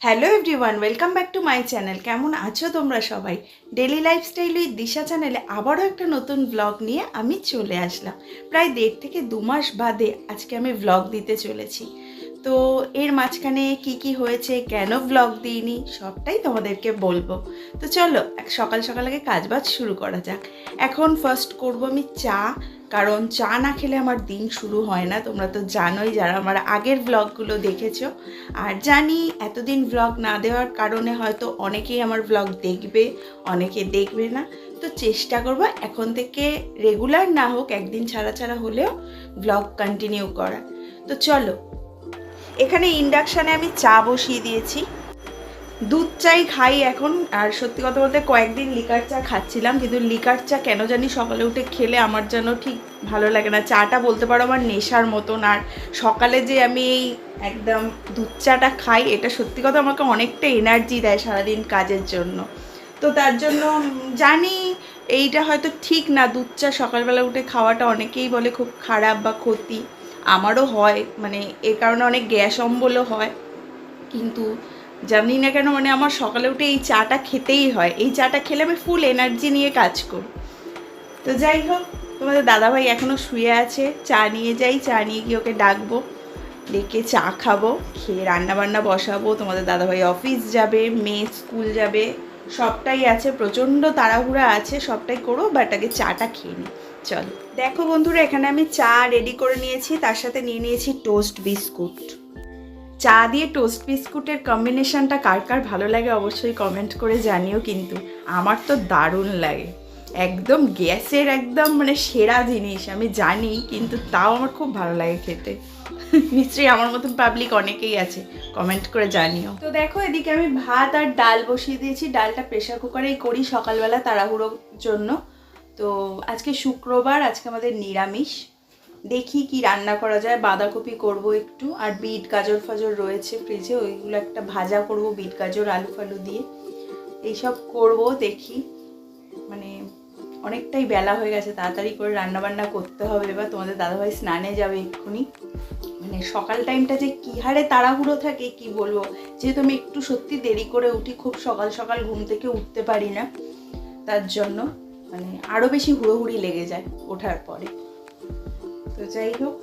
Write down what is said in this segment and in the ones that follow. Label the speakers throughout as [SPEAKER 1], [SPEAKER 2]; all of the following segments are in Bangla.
[SPEAKER 1] Hello everyone, welcome back to my channel. কেমন আছো তোমরা সবাই? ডেলি লাইফস্টাইল উইথ দিশা চ্যানেলে আবারও একটা নতুন ব্লগ নিয়ে আমি চলে আসলাম। প্রায় 1.5 থেকে 2 মাস বাদে আজকে আমি ব্লগ দিতে চলেছি। তো এর মাঝখানে কি হয়েছে, কেন ব্লগ দিইনি, সবটাই তোমাদেরকে বলবো। তো চলো সকাল সকাল আগে কাজবাজ শুরু করা যাক। এখন ফার্স্ট করব আমি চা, কারণ চা না খেলে আমার দিন শুরু হয় না। তোমরা তো জানোই, যারা আমার আগের ব্লগগুলো দেখেছো। আর জানি এতদিন ব্লগ না দেওয়ার কারণে হয়তো অনেকেই আমার ব্লগ দেখবে, অনেকে দেখবে না। তো চেষ্টা করব এখন থেকে রেগুলার না হোক, একদিন ছাড়া ছাড়া হলেও ব্লগ কন্টিনিউ করা। তো চলো, এখানে ইন্ডাকশানে আমি চা বসিয়ে দিয়েছি। দুধ চাই খাই এখন। আর সত্যি কথা বলতে কয়েকদিন লিকার চা খাচ্ছিলাম, কিন্তু লিকার চা কেন জানি সকালে উঠে খেলে আমার যেন ঠিক ভালো লাগে না। চাটা বলতে পারো আমার নেশার মতন। আর সকালে যে আমি এই একদম দুধ চাটা খাই, এটা সত্যি কথা আমাকে অনেকটা এনার্জি দেয় সারাদিন কাজের জন্য। তো তার জন্য জানি এইটা হয়তো ঠিক না, দুধ চা সকালবেলা উঠে খাওয়াটা অনেকেই বলে খুব খারাপ বা ক্ষতি। আমারও হয়, মানে এর কারণে অনেক গ্যাস অম্বলও হয়। কিন্তু জানি না কেন, মানে আমার সকালে উঠে এই চাটা খেতেই হয়। এই চাটা খেলে আমি ফুল এনার্জি নিয়ে কাজ করি। তো যাই হোক, তোমাদের দাদাভাই এখনও শুয়ে আছে। চা নিয়ে যাই, চা নিয়ে গিয়ে ওকে ডাকবো, ডেকে চা খাবো, খেয়ে রান্নাবান্না বসাবো। তোমাদের দাদাভাই অফিস যাবে, মেয়ে স্কুল যাবে, সবটাই আছে, প্রচণ্ড তাড়াহুড়া আছে, সবটাই করবো। বাট আগে চাটা খেয়ে নিই। চলো দেখো বন্ধুরা, এখানে আমি চা রেডি করে নিয়েছি, তার সাথে নিয়ে নিয়েছি টোস্ট বিস্কুট। চা দিয়ে টোস্ট বিস্কুটের কম্বিনেশনটা কার কার ভালো লাগে অবশ্যই কমেন্ট করে জানিও। কিন্তু আমার তো দারুণ লাগে, একদম গ্যাসের একদম মানে সেরা জিনিস আমি জানি, কিন্তু তাও আমার খুব ভালো লাগে খেতে। নিশ্চয়ই আমার মতন পাবলিক অনেকেই আছে, কমেন্ট করে জানিও। তো দেখো, এদিকে আমি ভাত আর ডাল বসিয়ে দিয়েছি। ডালটা প্রেশার কুকারেই করি সকালবেলা তাড়াহুড়োর জন্য। তো আজকে শুক্রবার, আজকে আমাদের নিরামিষ। দেখি কি রান্না করা যায়। বাঁধাকপি করব একটু, আর বিট গাজর ফাজর রয়েছে ফ্রিজে, ওইগুলো একটা ভাজা করব, বিট গাজর আলু ফালু দিয়ে এইসব করব। দেখি, মানে অনেকটাই বেলা হয়ে গেছে, তাড়াতাড়ি করে রান্না বান্না করতে হবে। এবার তোমাদের দাদাভাই স্নানে যাবে এক্ষুনি। মানে সকাল টাইমটা যে কী হারে তাড়াহুড়ো থাকে কি বলবো। যেহেতু আমি একটু সত্যি দেরি করে উঠি, খুব সকাল সকাল ঘুম থেকে উঠতে পারি না, তার জন্য মানে আরও বেশি হুড়োহুড়ি লেগে যায় ওঠার পরে। তো যাই হোক,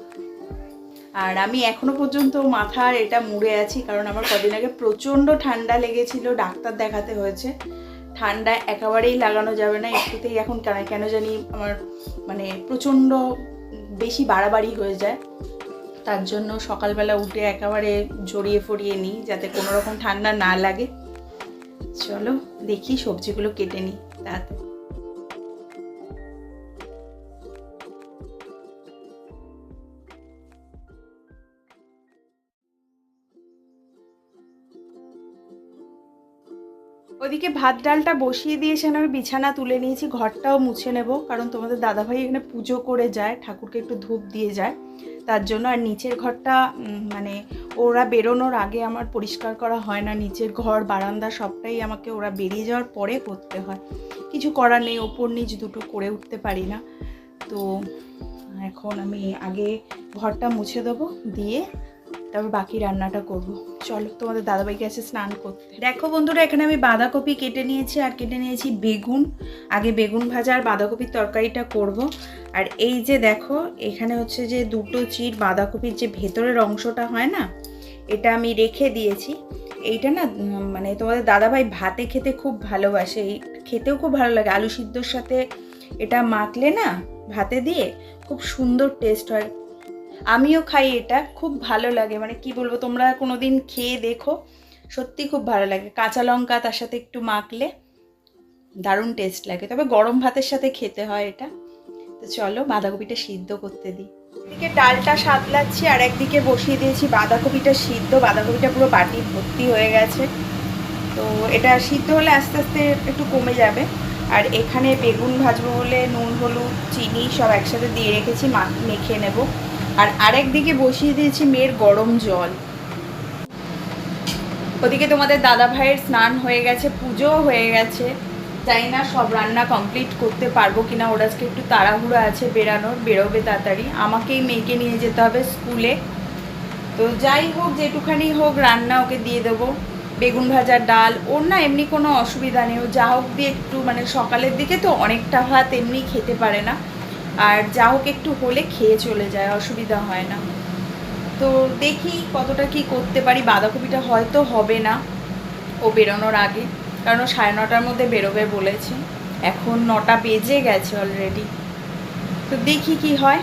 [SPEAKER 1] আর আমি এখনো পর্যন্ত মাথার এটা মুড়ে আছি, কারণ আমার কদিন আগে প্রচণ্ড ঠান্ডা লেগেছিল, ডাক্তার দেখাতে হয়েছে। ঠান্ডা একেবারেই লাগানো যাবে না, একটুতেই এখন কেন জানি আমার মানে প্রচণ্ড বেশি বাড়াবাড়ি হয়ে যায়। তার জন্য সকালবেলা উঠে একেবারে জড়িয়ে ফড়িয়ে নিই, যাতে কোনো রকম ঠান্ডা না লাগে। চলো দেখি, সবজিগুলো কেটে নিই তাড়াতাড়ি। ওইদিকে ভাত ডালটা বসিয়ে দিয়েছেন, আমি বিছানা তুলে নিয়েছি, ঘরটাও মুছে নেব, কারণ তোমাদের দাদাভাই এখানে পুজো করে যায়, ঠাকুরকে একটু ধূপ দিয়ে যায়, তার জন্য। আর নিচের ঘরটা মানে ওরা বেরোনোর আগে আমার পরিষ্কার করা হয় না। নিচের ঘর বারান্দা সবটাই আমাকে ওরা বেরিয়ে যাওয়ার পরে করতে হয়। কিছু করার নেই, ওপর নিচ দুটো করে উঠতে পারি না। তো এখন আমি আগে ঘরটা মুছে দেবো, দিয়ে তারপর বাকি রান্নাটা করব। চলো, তোমাদের দাদাভাই গেছে স্নান করতে। দেখো বন্ধুরা, এখানে আমি বাঁধাকপি কেটে নিয়েছি, আর কেটে নিয়েছি বেগুন। আগে বেগুন ভাজা আর বাঁধাকপির তরকারিটা করব। আর এই যে দেখো, এখানে হচ্ছে যে দুটো চিড় বাঁধাকপির যে ভেতরের অংশটা হয় না, এটা আমি রেখে দিয়েছি। এইটা না মানে তোমাদের দাদাভাই ভাতে খেতে খুব ভালোবাসে, এই খেতেও খুব ভালো লাগে। আলু সিদ্ধর সাথে এটা মাখলে না ভাতে দিয়ে খুব সুন্দর টেস্ট হয়। আমিও খাই, এটা খুব ভালো লাগে। মানে কি বলবো, তোমরা কোনো দিন খেয়ে দেখো, সত্যি খুব ভালো লাগে। কাঁচা লঙ্কা তার সাথে একটু মাখলে দারুণ টেস্ট লাগে, তবে গরম ভাতের সাথে খেতে হয় এটা। তো চলো বাঁধাকপিটা সিদ্ধ করতে দিই। এদিকে ডালটা সাতলাচ্ছি, আর একদিকে বসিয়ে দিয়েছি বাঁধাকপিটা সিদ্ধ। বাঁধাকপিটা পুরো বাটি ভর্তি হয়ে গেছে, তো এটা সিদ্ধ হলে আস্তে আস্তে একটু কমে যাবে। আর এখানে বেগুন ভাজবো বলে নুন হলুদ চিনি সব একসাথে দিয়ে রেখেছি, মেখে নেব। আর আরেকদিকে বসিয়ে দিয়েছি মেয়ের গরম জল। ওদিকে তোমাদের দাদা ভাইয়ের স্নান হয়ে গেছে, পুজোও হয়ে গেছে। জানি না সব রান্না কমপ্লিট করতে পারবো কিনা, ওর আজকে একটু তাড়াহুড়ো আছে বেরোবে তাড়াতাড়ি। আমাকেই মেয়েকে নিয়ে যেতে হবে স্কুলে। তো যাই হোক, যেটুখানি হোক রান্না ওকে দিয়ে দেবো। বেগুন ভাজা, ডাল, ওর না এমনি কোনো অসুবিধা নেই। ও যা হোক দিয়ে একটু মানে সকালের দিকে তো অনেকটা ভাত এমনি খেতে পারে না, আর যা হোক একটু হলে খেয়ে চলে যায়, অসুবিধা হয় না। তো দেখি কতটা কি করতে পারি। বাঁধাকপিটা হয়তো হবে না ও বেরোনোর আগে, কারণ ও 9:30টার মধ্যে বেরোবে বলেছে। এখন 9টা বেজে গেছে অলরেডি। তো দেখি কি হয়,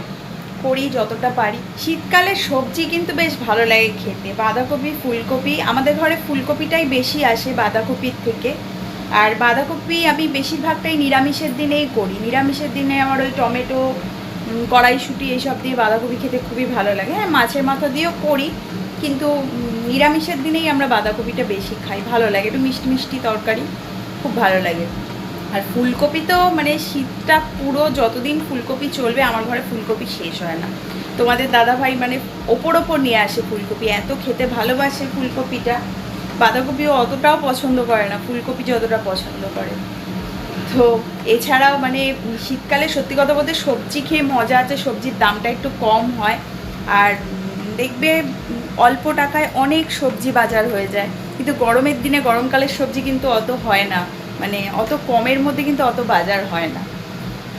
[SPEAKER 1] করি যতটা পারি। শীতকালের সবজি কিন্তু বেশ ভালো লাগে খেতে। বাঁধাকপি, ফুলকপি, আমাদের ঘরে ফুলকপিটাই বেশি আসে বাঁধাকপির থেকে। আর বাঁধাকপি আমি বেশিরভাগটাই নিরামিষের দিনেই করি। নিরামিষের দিনে আমার ওই টমেটো, কড়াইশুঁটি এইসব দিয়ে বাঁধাকপি খেতে খুবই ভালো লাগে। হ্যাঁ, মাছের মাথা দিয়েও করি, কিন্তু নিরামিষের দিনেই আমরা বাঁধাকপিটা বেশি খাই, ভালো লাগে। একটু মিষ্টি মিষ্টি তরকারি, খুব ভালো লাগে। আর ফুলকপি তো মানে শীতটা পুরো যতদিন ফুলকপি চলবে আমার ঘরে ফুলকপি শেষ হয় না। তোমাদের দাদাভাই মানে ওপর নিয়ে আসে ফুলকপি, এত খেতে ভালোবাসে ফুলকপিটা। বাঁধাকপিও অতটাও পছন্দ করে না, ফুলকপি যতটা পছন্দ করে। তো এছাড়াও মানে শীতকালে সত্যি কথা বলতে সবজি খেয়ে মজা আছে, সবজির দামটা একটু কম হয়। আর দেখবে অল্প টাকায় অনেক সবজি বাজার হয়ে যায়। কিন্তু গরমের দিনে গরমকালের সবজি কিন্তু অত হয় না, মানে অত কমের মধ্যে কিন্তু অত বাজার হয় না।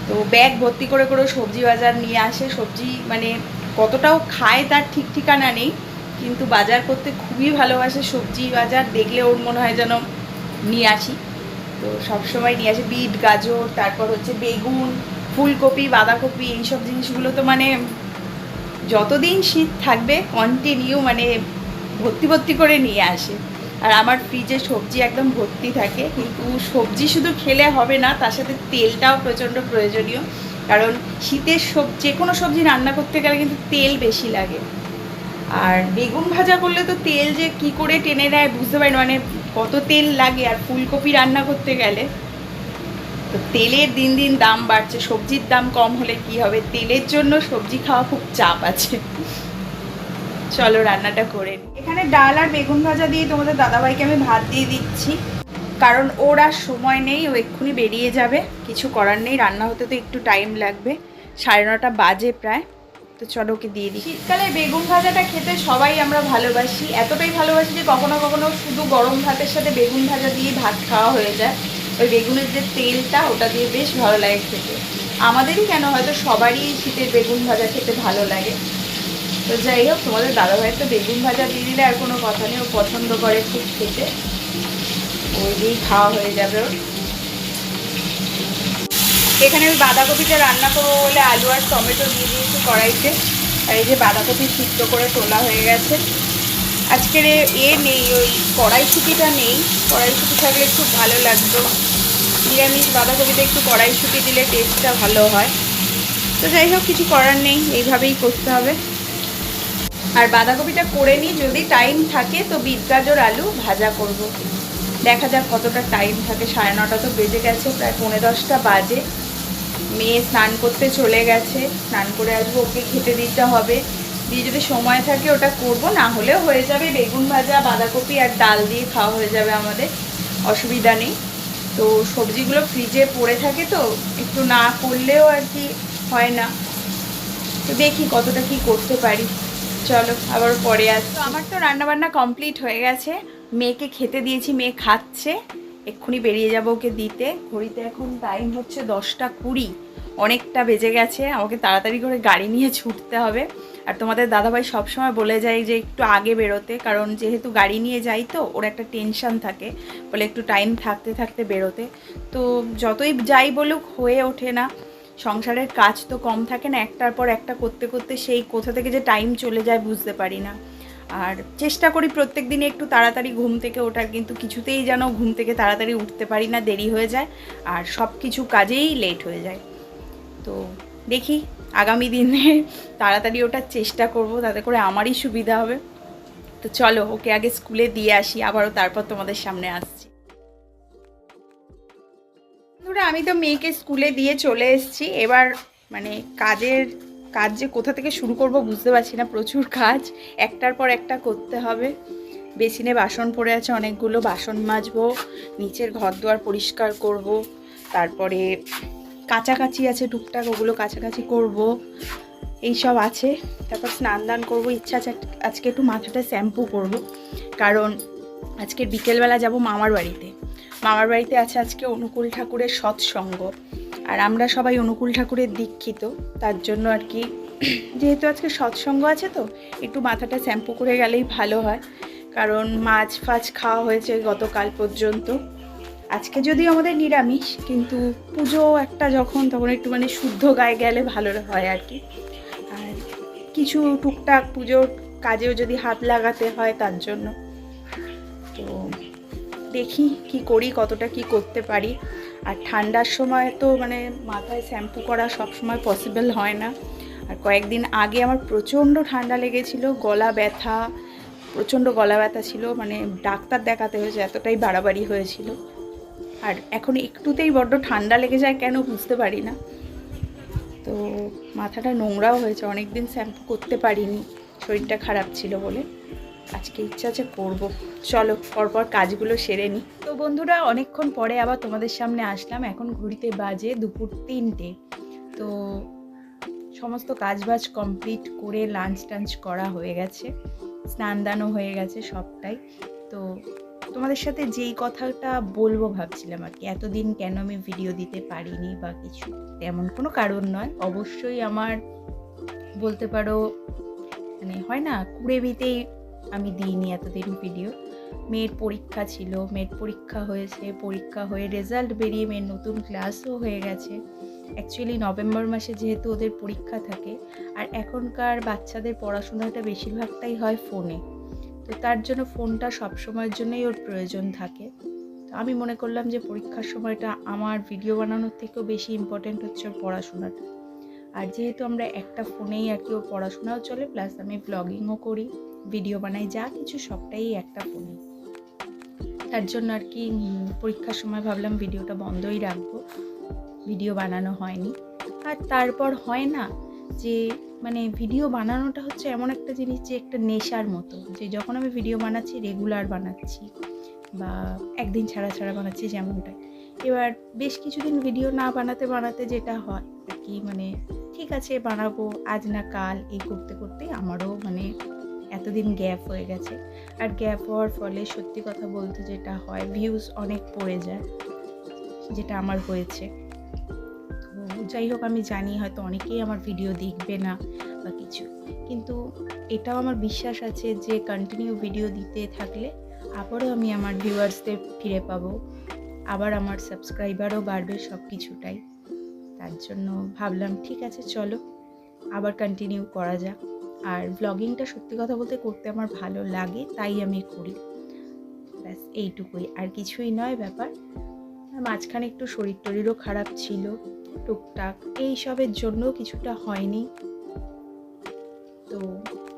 [SPEAKER 1] তো ব্যাগ ভর্তি করে করে সবজি বাজার নিয়ে আসে। সবজি মানে কতটাও খায় তার ঠিক ঠিকানা নেই, কিন্তু বাজার করতে খুবই ভালোবাসে। সবজি বাজার দেখলে ওর মনে হয় যেন নিয়ে আসি। তো সবসময় নিয়ে আসে বিট, গাজর, তারপর হচ্ছে বেগুন, ফুলকপি, বাঁধাকপি, এইসব জিনিসগুলো তো মানে যতদিন শীত থাকবে কন্টিনিউ মানে ভর্তি ভর্তি করে নিয়ে আসে। আর আমার ফ্রিজে সবজি একদম ভর্তি থাকে। কিন্তু সবজি শুধু খেলে হবে না, তার সাথে তেলটাও প্রচণ্ড প্রয়োজনীয়। কারণ শীতের যে কোনো সবজি রান্না করতে গেলে কিন্তু তেল বেশি লাগে। আর বেগুন ভাজা করলে তো তেল যে কি করে টেনে নেয় বুঝতে পারি না, মানে কত তেল লাগে। আর ফুলকপি রান্না করতে গেলে তো তেলের দিন দিন দাম বাড়ছে। সবজির দাম কম হলে কি হবে, তেলের জন্য সবজি খাওয়া খুব চাপ আছে। চলো রান্নাটা করে নিই। এখানে ডাল আর বেগুন ভাজা দিয়ে তোমাদের দাদাভাইকে আমি ভাত দিয়ে দিচ্ছি, কারণ ওর আর সময় নেই, ও এক্ষুনি বেরিয়ে যাবে। কিছু করার নেই, রান্না হতে তো একটু টাইম লাগবে। 9:30 বাজে প্রায়। তো চলো ওকে দিয়ে দিই। শীতকালে বেগুন ভাজাটা খেতে সবাই আমরা ভালোবাসি, এতটাই ভালোবাসি যে কখনো কখনো শুধু গরম ভাতের সাথে বেগুন ভাজা দিয়ে ভাত খাওয়া হয়ে যায়। ওই বেগুনের যে তেলটা, ওটা দিয়ে বেশ ভালো লাগে খেতে। আমাদেরই কেন, হয়তো সবারই শীতের বেগুন ভাজা খেতে ভালো লাগে। তো যাই হোক, তোমাদের দাদাভাই তো বেগুন ভাজা দিয়ে দিলে আর কোনো কথা নেই, ও পছন্দ করে খুব খেতে, ওই দিয়েই খাওয়া হয়ে যাবে ওর। এখানে আমি বাঁধাকপিটা রান্না করবো বলে আলু আর টমেটো দিয়ে দিয়েছি কড়াইতে। আর এই যে বাঁধাকপি সিদ্ধ করে তোলা হয়ে গেছে। আজকের নেই, ওই কড়াইশুঁটিটা নেই। কড়াইশুঁটি থাকলে খুব ভালো লাগতো। নিরামিষ বাঁধাকপিতে একটু কড়াইশুঁটি দিলে টেস্টটা ভালো হয়। তো যাই হোক, কিছু করার নেই, এইভাবেই করতে হবে। আর বাঁধাকপিটা করে নিই, যদি টাইম থাকে তো বিট, গাজর, আলু ভাজা করব। দেখা যাক কতটা টাইম থাকে। 9:30 তো বেজে গেছে, প্রায় 9:45 বাজে। মেয়ে স্নান করতে চলে গেছে, স্নান করে আসবো, ওকে খেতে দিতে হবে। দিয়ে যদি সময় থাকে ওটা করব, না হলেও হয়ে যাবে। বেগুন ভাজা, বাঁধাকপি আর ডাল দিয়ে খাওয়া হয়ে যাবে আমাদের, অসুবিধা নেই। তো সবজিগুলো ফ্রিজে পড়ে থাকে, তো একটু না করলেও আর কি হয় না। তো দেখি কতটা কি করতে পারি। চলো আবার পরে আসছি। তো আমার তো রান্নাবান্না কমপ্লিট হয়ে গেছে, মেয়েকে খেতে দিয়েছি, মেয়ে খাচ্ছে। এক্ষুনি বেরিয়ে যাবো ওকে দিতে। ঘড়িতে এখন টাইম হচ্ছে 10:20, অনেকটা বেজে গেছে। আমাকে তাড়াতাড়ি করে গাড়ি নিয়ে ছুটতে হবে। আর তোমাদের দাদাভাই সবসময় বলে যায় যে একটু আগে বেরোতে, কারণ যেহেতু গাড়ি নিয়ে যাই তো ওর একটা টেনশান থাকে, বলে একটু টাইম থাকতে থাকতে বেরোতে। তো যতই যাই বলুক হয়ে ওঠে না। সংসারের কাজ তো কম থাকে না, একটার পর একটা করতে করতে সেই কোথা থেকে যে টাইম চলে যায় বুঝতে পারি না। আর চেষ্টা করি প্রত্যেক দিনে একটু তাড়াতাড়ি ঘুম থেকে ওঠার, কিন্তু কিছুতেই যেন ঘুম থেকে তাড়াতাড়ি উঠতে পারি না, দেরি হয়ে যায়। আর সব কিছু কাজেই লেট হয়ে যায়। তো দেখি আগামী দিনে তাড়াতাড়ি ওঠার চেষ্টা করব, তাতে করে আমারই সুবিধা হবে। তো চলো ওকে আগে স্কুলে দিয়ে আসি, আবারও তারপর তোমাদের সামনে আসছি। বন্ধুরা, আমি তো মেয়েকে স্কুলে দিয়ে চলে এসেছি। এবার মানে কাজ যে কোথা থেকে শুরু করব বুঝতে পারছি না, প্রচুর কাজ, একটার পর একটা করতে হবে। বেসিনে বাসন পড়ে আছে অনেকগুলো, বাসন মাজবো, নিচের ঘর দুয়ার পরিষ্কার করব, তারপরে কাচাকাচি আছে টুকটাক, ওগুলো কাচাকাচি করব, এইসব আছে। তারপর স্নান দান করবো, ইচ্ছা আছে আজকে একটু মাথাটা শ্যাম্পু করব, কারণ আজকের বিকেলবেলা যাব মামার বাড়িতে। মামার বাড়িতে আছে আজকে অনুকূল ঠাকুরের সৎসঙ্গ, আর আমরা সবাই অনুকূল ঠাকুরের দীক্ষিত, তার জন্য আর কি যেহেতু আজকে সৎসঙ্গ আছে তো একটু মাথাটা শ্যাম্পু করে গেলেই ভালো হয়, কারণ মাছ ফাছ খাওয়া হয়েছে গতকাল পর্যন্ত। আজকে যদিও আমাদের নিরামিষ, কিন্তু পুজো একটা যখন তখন একটু মানে শুদ্ধ গায়ে গেলে ভালো হয় আর কি। আর কিছু টুকটাক পুজোর কাজেও যদি হাত লাগাতে হয় তার জন্য। তো দেখি কি করি, কতটা কি করতে পারি। আর ঠান্ডার সময় তো মানে মাথায় শ্যাম্পু করা সব সময় পসিবল হয় না। আর কয়েকদিন আগে আমার প্রচণ্ড ঠান্ডা লেগেছিল, প্রচণ্ড গলা ব্যথা ছিল, মানে ডাক্তার দেখাতে হয়েছে, এতটাই বাড়াবাড়ি হয়েছিল। আর এখন একটুতেই বড্ড ঠান্ডা লেগে যায় কেন বুঝতে পারি না। তো মাথাটা নোংরাও হয়েছে, অনেক দিন শ্যাম্পু করতে পারিনি, শরীরটা খারাপ ছিল বলে। আজকে ইচ্ছা আছে করবো। চলো পরপর কাজগুলো সেরে নিই। তো বন্ধুরা, অনেকক্ষণ পরে আবার তোমাদের সামনে আসলাম। এখন ঘড়িতে বাজে দুপুর 3টে। তো সমস্ত কাজবাজ কমপ্লিট করে লাঞ্চ টাঞ্চ করা হয়ে গেছে, স্নান দানও হয়ে গেছে সবটাই। তো তোমাদের সাথে যেই কথাটা বলবো ভাবছিলাম আর কি, এতদিন কেন আমি ভিডিও দিতে পারিনি বা কিছু, তেমন কোনো কারণ নয়। অবশ্যই আমার বলতে পারো মানে হয় না কুড়েবিতেই আমি দিইনি এতদিন ভিডিও। মেয়ের পরীক্ষা ছিল, মেয়ের পরীক্ষা হয়েছে, পরীক্ষা হয়ে রেজাল্ট বেরিয়ে মেয়ের নতুন ক্লাসও হয়ে গেছে। অ্যাকচুয়ালি নভেম্বর মাসে যেহেতু ওদের পরীক্ষা থাকে, আর এখনকার বাচ্চাদের পড়াশোনাটা বেশিরভাগটাই হয় ফোনে, তো তার জন্য ফোনটা সবসময়ের জন্যই ওর প্রয়োজন থাকে। তো আমি মনে করলাম যে পরীক্ষার সময়টা আমার ভিডিও বানানোর থেকেও বেশি ইম্পর্টেন্ট হচ্ছে ওর পড়াশোনাটা। আর যেহেতু আমরা একটা ফোনেই আর কি ওর পড়াশোনাও চলে, প্লাস আমি ব্লগিংও করি, ভিডিও বানাই, যা কিছু সবটাই একটা ফোনে, তার জন্য আর কি পরীক্ষার সময় ভাবলাম ভিডিওটা বন্ধই রাখবো, ভিডিও বানানো হয়নি। আর তারপর হয় না যে মানে ভিডিও বানানোটা হচ্ছে এমন একটা জিনিস যে একটা নেশার মতো, যে যখন আমি ভিডিও বানাচ্ছি রেগুলার বানাচ্ছি বা একদিন ছাড়া ছাড়া বানাচ্ছি যেমনটা। এবার বেশ কিছুদিন ভিডিও না বানাতে বানাতে যেটা হয় আর কি, মানে ঠিক আছে বানাবো আজ না কাল, এই করতে করতেই আমারও মানে এতদিন গ্যাপ হয়ে গেছে। আর গ্যাপ হওয়ার ফলে সত্যি কথা বলতে যেটা হয়, ভিউজ অনেক পড়ে যায়, যেটা আমার হয়েছে। তো যাই হোক, আমি জানি হয়তো অনেকেই আমার ভিডিও দেখবে না বা কিছু, কিন্তু এটাও আমার বিশ্বাস আছে যে কন্টিনিউ ভিডিও দিতে থাকলে আবারও আমি আমার ভিউয়ার্সদের ফিরে পাবো, আবার আমার সাবস্ক্রাইবারও বাড়বে, সব কিছুটাই। তার জন্য ভাবলাম ঠিক আছে চলো আবার কন্টিনিউ করা যাক। আর ব্লগিংটা সত্যি কথা বলতে করতে আমার ভালো লাগে, তাই আমি করি, ব্যাস এইটুকুই, আর কিছুই নয় ব্যাপার। মাঝখানে একটু শরীর টরীরও খারাপ ছিল টুকটাক, এই সবের জন্য কিছুটা হয়নি। তো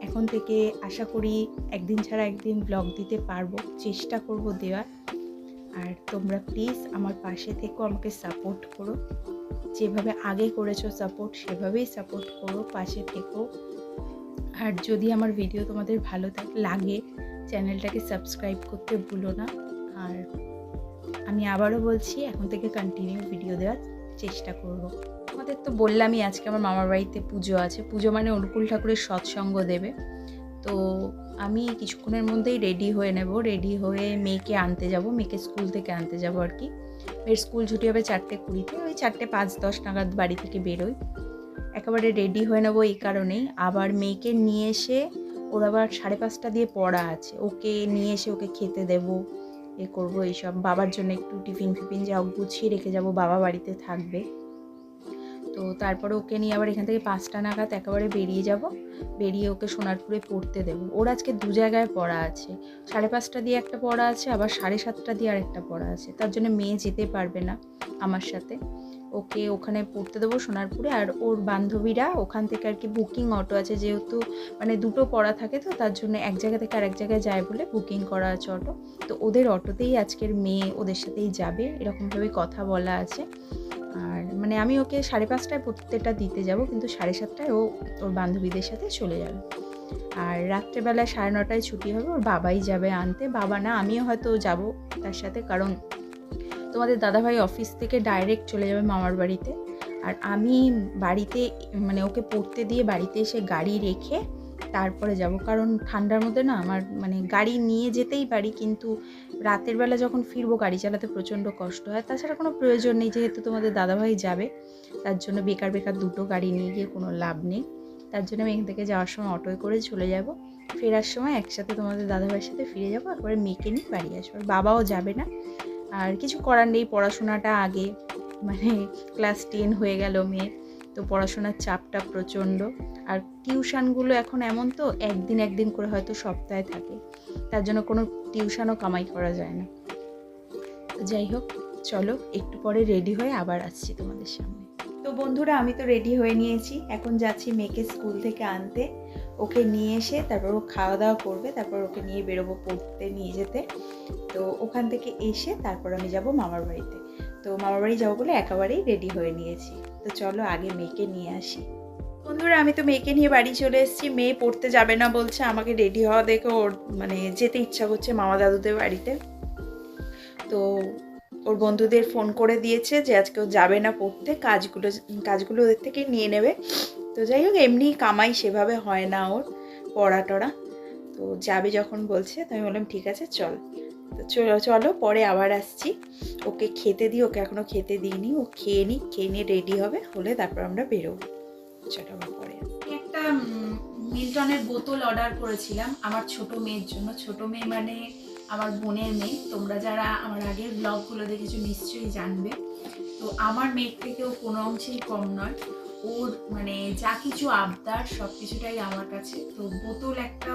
[SPEAKER 1] এখন থেকে আশা করি একদিন ছাড়া একদিন ব্লগ দিতে পারবো, চেষ্টা করব দেওয়ার। আর তোমরা প্লিজ আমার পাশে থেকো, আমাকে সাপোর্ট করো, যেভাবে আগে করেছো সাপোর্ট সেভাবেই সাপোর্ট করো, পাশে থেকো। আর যদি আমার ভিডিও তোমাদের ভালো লাগে চ্যানেলটাকে সাবস্ক্রাইব করতে ভুলো না। আর আমি আবারও বলছি এখন থেকে কন্টিনিউ ভিডিও দেওয়ার চেষ্টা করব। আমাদের তো বললামই আজকে আমার মামার বাড়িতে পুজো আছে, পুজো মানে অনুকূল ঠাকুরের সৎসঙ্গ দেবে। তো আমি কিছুক্ষণের মধ্যেই রেডি হয়ে নেব, রেডি হয়ে মেয়েকে আনতে যাব, মেয়েকে স্কুল থেকে আনতে যাব আর কি। মেয়ের স্কুল ছুটি হবে 4:20, ওই 4:05-10 নাগাদ বাড়ি থেকে বেরোই। একেবারে রেডি হয়ে নেবো এই কারণেই, আবার মেয়েকে নিয়ে এসে ওর আবার 5:30 দিয়ে পড়া আছে, ওকে নিয়ে এসে ওকে খেতে দেবো, এ করবো এইসব। বাবার জন্য একটু টিফিন যা গুছিয়ে রেখে যাব, বাবা বাড়িতে থাকবে। তো তারপরে ওকে নিয়ে আবার এখান থেকে 5টা নাগাদ একেবারে বেরিয়ে যাব, বেরিয়ে ওকে সোনারপুরে পড়তে দেবো। ওর আজকে 2 জায়গায় পড়া আছে, 5:30 দিয়ে একটা পড়া আছে, আবার 7:30 দিয়ে আরেকটা পড়া আছে, তার জন্য মেয়ে যেতে পারবে না আমার সাথে। ওকে ওখানে পড়তে দেবো সোনারপুরে। আর ওর বান্ধবীরা ওখান থেকে আর কি বুকিং অটো আছে, যেহেতু মানে 2টো পড়া থাকে, তো তার জন্য এক জায়গা থেকে আরেক জায়গায় যায় বলে বুকিং করা আছে অটো। তো ওদের অটোতেই আজকের মেয়ে ওদের সাথেই যাবে, এরকমভাবে কথা বলা আছে। আর মানে আমি ওকে 5:30টায় পড়তেটা দিতে যাব, কিন্তু 7:30টায় ও ওর বান্ধবীদের সাথে চলে যাবে। আর রাত্রেবেলায় 9:30টায় ছুটি হবে, ওর বাবাই যাবে আনতে, বাবা না আমিও হয়তো যাব তার সাথে, কারণ তোমাদের দাদাভাই অফিস থেকে ডাইরেক্ট চলে যাবে মামার বাড়িতে। আর আমি বাড়িতে মানে ওকে পড়তে দিয়ে বাড়িতে এসে গাড়ি রেখে
[SPEAKER 2] তারপরে যাব, কারণ ঠান্ডার মধ্যে না আমার মানে গাড়ি নিয়ে যেতেই পারি, কিন্তু রাতের বেলা যখন ফিরবো গাড়ি চালাতে প্রচণ্ড কষ্ট হয়। তাছাড়া কোনো প্রয়োজন নেই, যেহেতু তোমাদের দাদাভাই যাবে, তার জন্য বেকার বেকার দুটো গাড়ি নিয়ে গিয়ে কোনো লাভ নেই। তার জন্য আমি এখান থেকে যাওয়ার সময় অটোয় করে চলে যাব, ফেরার সময় একসাথে তোমাদের দাদাভাইয়ের সাথে ফিরে যাবো, একবারে মেয়েকে নিয়ে বাড়ি আসবো। আর বাবাও যাবে না, আর কিছু করার নেই, পড়াশোনাটা আগে, মানে ক্লাস 10 হয়ে গেল মেয়ে, তো পড়াশোনার চাপটা প্রচণ্ড। আর টিউশানগুলো এখন এমন তো একদিন করে হয়তো সপ্তাহে থাকে, তার জন্য কোনো টিউশনও কামাই করা যায় না। যাই হোক, চলো একটু পরে রেডি হয়ে আবার আসছি তোমাদের সামনে।
[SPEAKER 1] তো বন্ধুরা, আমি তো রেডি হয়ে নিয়েছি, এখন যাচ্ছি মেয়েকে স্কুল থেকে আনতে। ওকে নিয়ে এসে তারপর ও খাওয়া দাওয়া করবে, তারপর ওকে নিয়ে বেরোবো পড়তে নিয়ে যেতে। তো ওখান থেকে এসে তারপর আমি যাব মামার বাড়িতে। তো মামার বাড়ি যাবো বলে একেবারেই রেডি হয়ে নিয়েছি। তো চলো আগে মেয়েকে নিয়ে আসি। বন্ধুরা, আমি তো মেয়েকে নিয়ে বাড়ি চলে এসেছি। মেয়ে পড়তে যাবে না বলছে, আমাকে রেডি হওয়া দেখে ওর মানে যেতে ইচ্ছা করছে মামা দাদুদের বাড়িতে। তো ওর বন্ধুদের ফোন করে দিয়েছে যে আজকে ও যাবে না পড়তে, কাজগুলো ওদের থেকে নিয়ে নেবে। তো যাই হোক, এমনি কামাই সেভাবে হয় না ওর, পড়া টড়া। তো যাবে যখন বলছে, তো আমি বললাম ঠিক আছে চল। তো চলো পরে আবার আসছি। ওকে খেতে দিই, ওকে এখনও খেতে দিইনি, ও খেয়ে নিয়ে রেডি হলে তারপর আমরা বেরোবো। চলো আবার পরে। একটা মিল্টনের বোতল অর্ডার করেছিলাম আমার ছোট মেয়ের জন্য। ছোট মেয়ে মানে আমার বোনের মেয়ে। তোমরা যারা আমার আগের ব্লগগুলো দেখেছো নিশ্চয়ই জানবে। তো আমার মেয়ের থেকেও কোনো অংশেই কম নয়। ওর মানে যা কিছু আবদার সব কিছুটাই আমার কাছে। তো বোতল একটা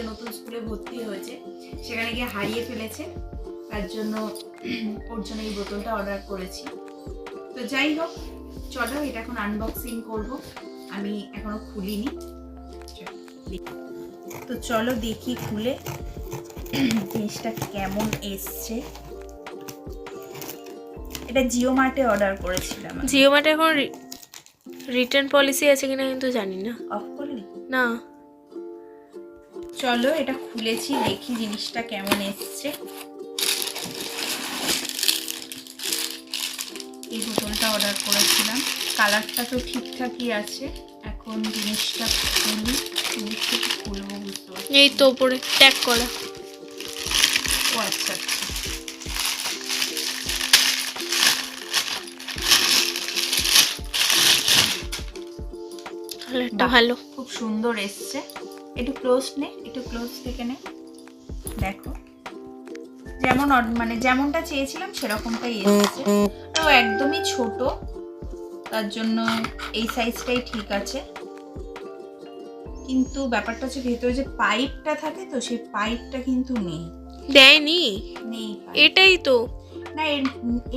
[SPEAKER 1] নতুন স্কুলে ভর্তি হয়েছে, সেখানে গিয়ে হারিয়ে ফেলেছে, তার জন্য ওর জন্য এই বোতলটা অর্ডার করেছি। তো যাই হোক, চলো এটা এখন আনবক্সিং করব। আমি এখনো খুলিনি। তো চলো দেখি খুলে জিনিসটা কেমন এসছে। এটা জিও মার্টে অর্ডার করেছিলাম।
[SPEAKER 3] জিও মার্টে এখন রিটার্ন পলিসি আছে কিনা কিন্তু জানি না।
[SPEAKER 1] অফ করলি
[SPEAKER 3] না,
[SPEAKER 1] চলো এটা খুলেছি, দেখি জিনিসটা কেমন এসছে। এই বোতলটা অর্ডার করেছিলাম, কালারটা তো ঠিকঠাকই আছে। এখন জিনিসটা খুলবো, বুঝতে পারছি।
[SPEAKER 3] এই তো উপরে ট্যাগ করা।
[SPEAKER 1] ও আচ্ছা আচ্ছা,
[SPEAKER 3] কালারটা ভালো,
[SPEAKER 1] খুব সুন্দর এসছে। একটু ক্লোজ থেকে নে, দেখো যেমনটা চেয়েছিলাম সেরকমটাই এসছে। ও একদমই ছোট, তার জন্য এই সাইজটাই ঠিক আছে। কিন্তু ব্যাপারটা হচ্ছে ভেতরে যে পাইপটা থাকে, তো সেই পাইপটা কিন্তু নেই।
[SPEAKER 3] দেয়নি?
[SPEAKER 1] নেই,
[SPEAKER 3] এটাই তো
[SPEAKER 1] না,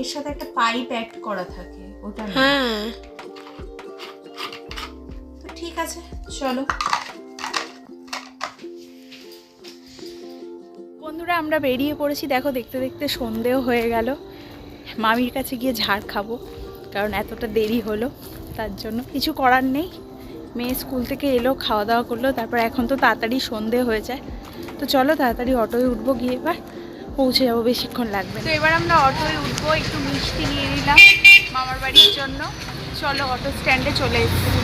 [SPEAKER 1] এর সাথে একটা পাইপ অ্যাড করা থাকে, ওটা নেই।
[SPEAKER 3] হ্যাঁ,
[SPEAKER 1] তো ঠিক আছে, চলো। বন্ধুরা, আমরা বেরিয়ে পড়েছি। দেখো, দেখতে দেখতে সন্ধেও হয়ে গেল। মামির কাছে গিয়ে ঝাড় খাবো, কারণ এতটা দেরি হলো। তার জন্য কিছু করার নেই। মেয়ে স্কুল থেকে এলো, খাওয়া দাওয়া করলো, তারপর এখন তো তাড়াতাড়ি সন্ধে হয়ে যায়। তো চলো তাড়াতাড়ি অটোয় উঠবো, গিয়ে এবার পৌঁছে যাবো, বেশিক্ষণ লাগবে। তো এবার আমরা অটোয় উঠবো, একটু মিষ্টি নিয়ে নিলাম মামার বাড়ির জন্য। চলো অটো স্ট্যান্ডে চলে এসেছি।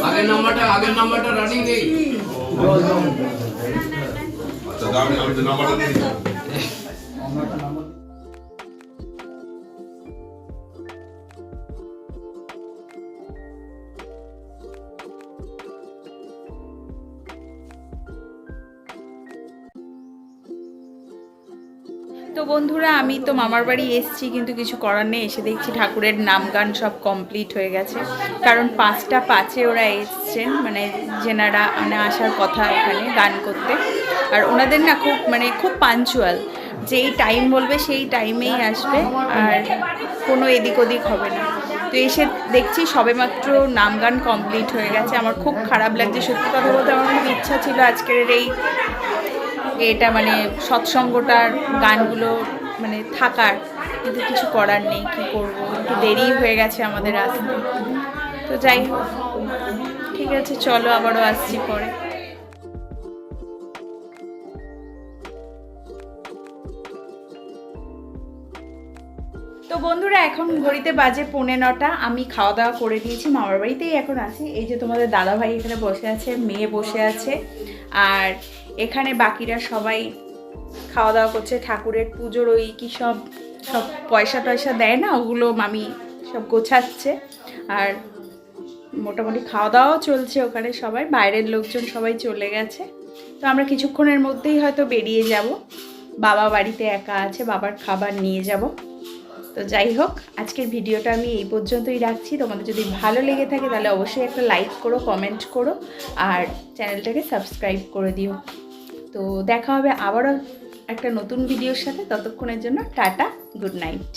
[SPEAKER 4] আগের নাম্বারটা রানিং নেই। আচ্ছা, আমি নাম্বারটা দিয়ে দিচ্ছি।
[SPEAKER 1] তো বন্ধুরা, আমি তো মামার বাড়ি এসেছি, কিন্তু কিছু করার নেই। এসে দেখছি ঠাকুরের নাম গান সব কমপ্লিট হয়ে গেছে, কারণ 5টা 5-এ ওরা এসছেন, মানে যেনারা আসার কথা এখানে গান করতে। আর ওনাদের না খুব পাঞ্চুয়াল, যেই টাইম বলবে সেই টাইমেই আসবে, আর কোনো এদিক ওদিক হবে না। তো এসে দেখছি সবেমাত্র নাম গান কমপ্লিট হয়ে গেছে। আমার খুব খারাপ লাগছে, সত্যি কথা বলতে। আমার খুব ইচ্ছা ছিল আজকের এটা সৎসঙ্গটার গানগুলো থাকার, কিন্তু কিছু করার নেই। কি করব, একটু দেরি হয়ে গেছে আমাদের আসতে। তো যাই হোক, ঠিক ঠিক আছে, চলো আবারও আসছি পরে। তো বন্ধুরা, এখন ঘড়িতে বাজে 9:45। আমি খাওয়া দাওয়া করে দিয়েছি, মামার বাড়িতেই এখন আছি। এই যে তোমাদের দাদাভাই এখানে বসে আছে, মেয়ে বসে আছে, আর এখানে বাকিরা সবাই খাওয়া দাওয়া করছে। ঠাকুরের পুজোর ওই কি সব পয়সা টয়সা দেয় না, ওগুলো মামি সব গোছাচ্ছে। আর মোটামুটি খাওয়া দাওয়াও চলছে ওখানে, সবাই বাইরের লোকজন সবাই চলে গেছে। তো আমরা কিছুক্ষণের মধ্যেই হয়তো বেরিয়ে যাব। বাবা বাড়িতে একা আছে, বাবার খাবার নিয়ে যাব। তো যাই হোক, আজকের ভিডিওটা আমি এই পর্যন্তই রাখছি। তোমাদের যদি ভালো লেগে থাকে তাহলে অবশ্যই একটা লাইক করো, কমেন্ট করো, আর চ্যানেলটাকে সাবস্ক্রাইব করে দিও। তো দেখা হবে আবারও একটা নতুন ভিডিওর সাথে। ততক্ষণের জন্য টাটা, গুড নাইট।